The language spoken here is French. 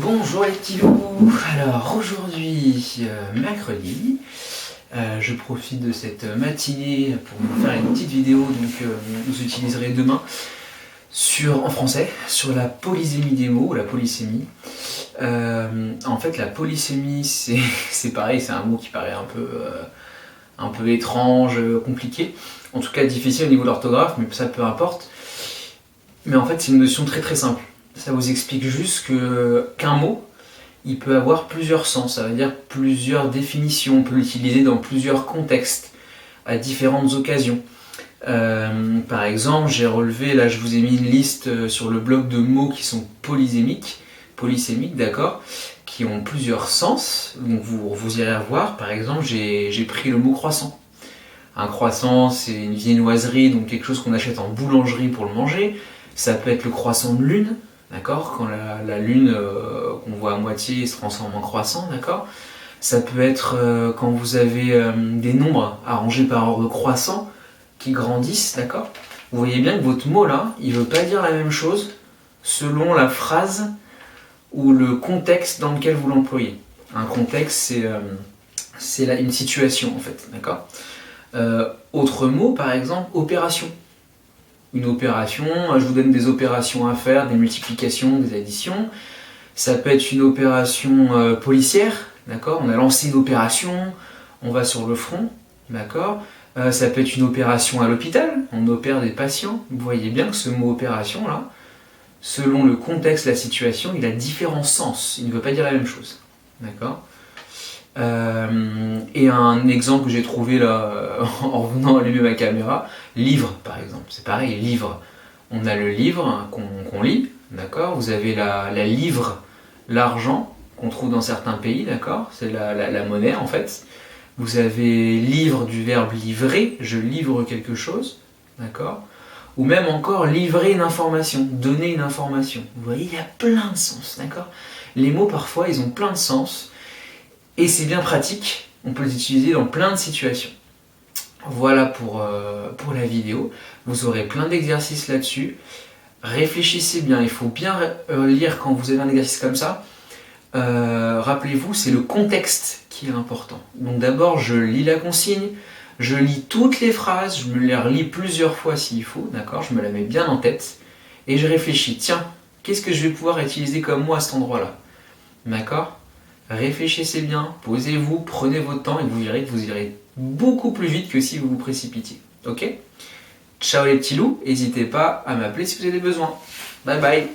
Bonjour les petits loups. Alors aujourd'hui, mercredi, je profite de cette matinée pour vous faire une petite vidéo donc, vous utiliserez demain en français sur la polysémie des mots ou la polysémie. En fait la polysémie c'est pareil, c'est un mot qui paraît un peu étrange, compliqué, en tout cas difficile au niveau de l'orthographe, mais ça peu importe. Mais en fait c'est une notion très très simple. Ça vous explique juste qu'un mot, il peut avoir plusieurs sens, ça veut dire plusieurs définitions, on peut l'utiliser dans plusieurs contextes, à différentes occasions. Par exemple, j'ai relevé, là je vous ai mis une liste sur le blog de mots qui sont polysémiques, d'accord, qui ont plusieurs sens, donc vous irez voir. Par exemple, j'ai pris le mot croissant. Un croissant, c'est une viennoiserie, donc quelque chose qu'on achète en boulangerie pour le manger. Ça peut être le croissant de lune, d'accord, quand la lune qu'on voit à moitié se transforme en croissant, d'accord. Ça peut être quand vous avez des nombres arrangés par ordre croissant qui grandissent, d'accord. Vous voyez bien que votre mot là, il ne veut pas dire la même chose selon la phrase ou le contexte dans lequel vous l'employez. Un contexte, c'est une situation en fait, d'accord. Autre mot, par exemple, opération. Une opération, je vous donne des opérations à faire, des multiplications, des additions. Ça peut être une opération policière, d'accord. On a lancé une opération, on va sur le front, d'accord. Ça peut être une opération à l'hôpital, on opère des patients. Vous voyez bien que ce mot opération là, selon le contexte, la situation, il a différents sens. Il ne veut pas dire la même chose, d'accord. Et un exemple que j'ai trouvé là en revenant allumer ma caméra, livre par exemple, c'est pareil, livre. On a le livre qu'on lit, d'accord. Vous avez la livre, l'argent qu'on trouve dans certains pays, d'accord. C'est la monnaie en fait. Vous avez livre du verbe livrer, je livre quelque chose, d'accord. Ou même encore livrer une information, donner une information. Vous voyez, il y a plein de sens, d'accord. Les mots parfois ils ont plein de sens. Et c'est bien pratique, on peut les utiliser dans plein de situations. Voilà pour la vidéo. Vous aurez plein d'exercices là-dessus. Réfléchissez bien, il faut bien lire quand vous avez un exercice comme ça. Rappelez-vous, c'est le contexte qui est important. Donc d'abord, je lis la consigne, je lis toutes les phrases, je me les relis plusieurs fois s'il faut, d'accord, je me la mets bien en tête, et je réfléchis, tiens, qu'est-ce que je vais pouvoir utiliser comme mot à cet endroit-là, d'accord. Réfléchissez bien, posez-vous, prenez votre temps et vous verrez que vous irez beaucoup plus vite que si vous vous précipitiez. Ok ? Ciao les petits loups, n'hésitez pas à m'appeler si vous avez besoin. Bye bye.